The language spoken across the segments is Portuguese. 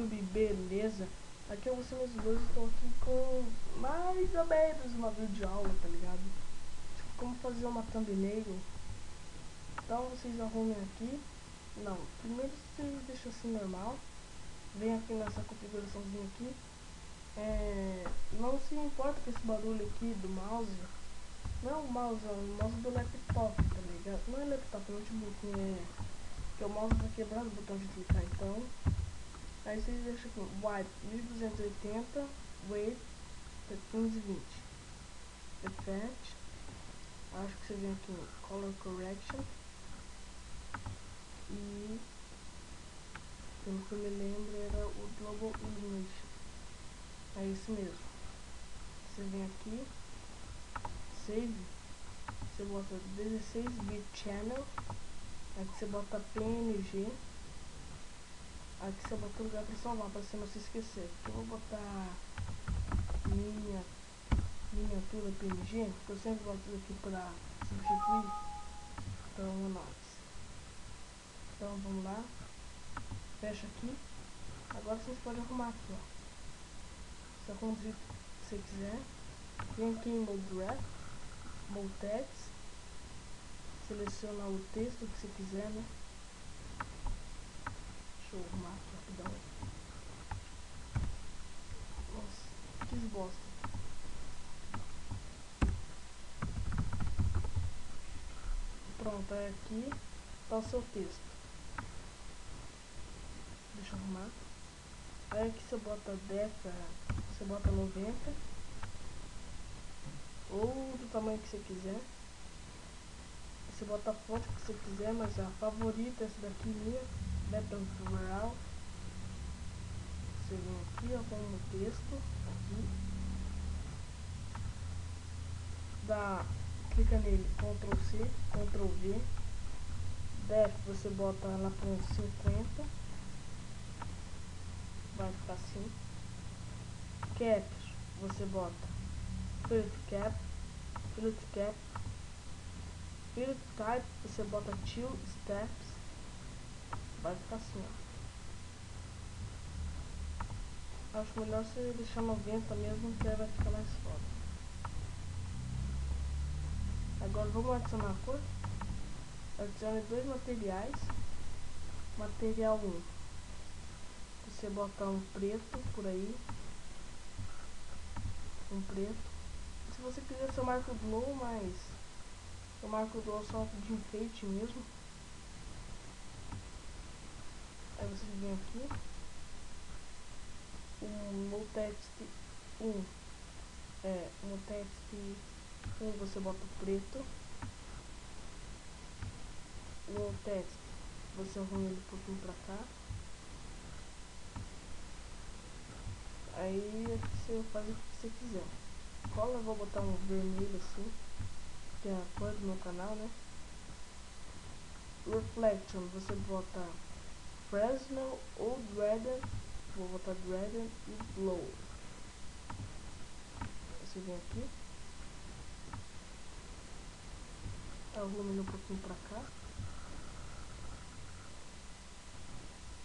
YouTube, beleza? Aqui é você meus dois, estou aqui com mais ou menos uma videoaula, tá ligado? Tipo, como fazer uma thumbnail. Então vocês arrumem aqui. Não, primeiro vocês deixam assim normal. Vem aqui nessa configuraçãozinha aqui. Não se importa com esse barulho aqui do mouse. Não é o mouse, é o mouse do laptop, tá ligado? Não é laptop, é notebook, que o mouse vai quebrar o botão de clicar, então. Aí vocês deixam aqui, wide 1280, weight 1520, effect, acho que você vem aqui no color correction, e pelo que eu me lembro era o global illumination, é isso mesmo. Você vem aqui, save, você bota 16 bit channel, aqui você bota PNG, aqui você bota o lugar para salvar, para você não se esquecer. Aqui eu vou botar miniatura PNG, que eu sempre boto aqui para substituir. Então vamos lá. Então vamos lá, fecha aqui. Agora vocês podem arrumar aqui, ó. Você arruma do jeito que você quiser. Vem aqui em Mode Wrap, Mode Text, seleciona o texto que você quiser, né? Deixa eu arrumar aqui rapidão. Nossa, que bosta. Pronto, é aqui tá o seu texto. Deixa eu arrumar. Aí aqui você bota você bota 90 ou do tamanho que você quiser. Você bota a fonte que você quiser, mas a favorita é essa daqui minha, Battlefield. Você vem aqui, ó, com o texto aqui, clica nele, Ctrl C, Ctrl V, def você bota lá para uns 50, vai ficar assim. Caps você bota fillet cap, fillet type você bota 2 steps, vai ficar assim, ó. Acho melhor você deixar 90 mesmo, que aí vai ficar mais foda. Agora vamos adicionar a cor. Adicione dois materiais. Material 1, você botar um preto por aí, um preto. Se você quiser seu marco glow, mas o marco glow só de enfeite mesmo. Aí você vem aqui, no text 1, no text 1 você bota o preto. No text você arruma ele um pouquinho pra cá. Aí você faz o que você quiser. Cola, eu vou botar um vermelho assim, que é a cor do meu canal, né? Reflection, você bota Fresnel ou Dreaden, vou botar Dreaden e Glow. Você vem aqui, arruma ele um pouquinho pra cá.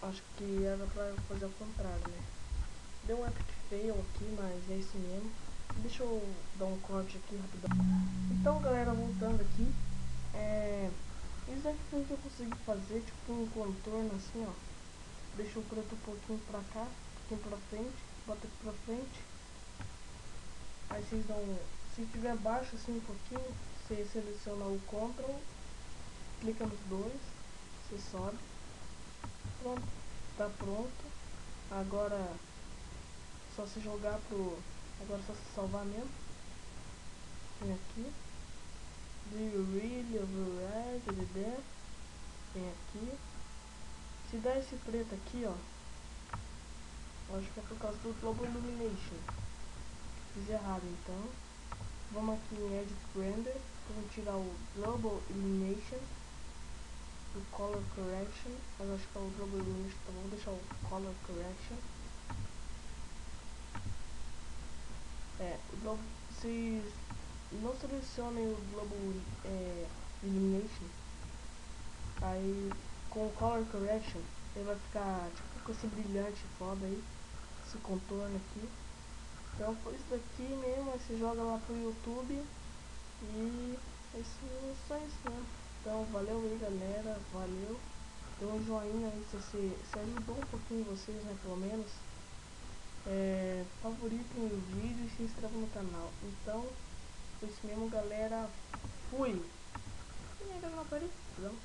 Acho que era pra fazer ao contrário, né? Deu um epic fail aqui, mas é isso mesmo. Deixa eu dar um corte aqui rapidão. Então galera, voltando aqui, isso aqui foi o que eu consegui fazer, tipo um contorno assim, ó. Deixa o preto um pouquinho pra cá, um pouquinho pra frente, bota aqui pra frente. Aí vocês dão, se tiver baixo assim um pouquinho, você seleciona o Ctrl, clica nos dois, você sobe. Pronto, tá pronto. Agora só se jogar pro, agora só se salvar mesmo. Vem aqui, do you really override the, vem aqui. Se der esse preto aqui, ó, acho que é por causa do Global Illumination. Fiz errado, então. Vamos aqui em Edit Render, vamos tirar o Global Illumination, o Color Correction, mas acho que é o Global Illumination, então vamos deixar o Color Correction. Se não selecionem o Global Illumination, aí com o Color Correction, Ele vai ficar tipo com esse brilhante foda aí, esse contorno aqui. Então foi isso daqui mesmo, aí você joga lá pro YouTube e é só isso mesmo. Então valeu aí galera, valeu. Dê um joinha aí se ajudou um pouquinho vocês, né, pelo menos. Favoritem o vídeo e se inscrevam no canal. Então, foi isso mesmo galera, fui! E ainda não apareceu.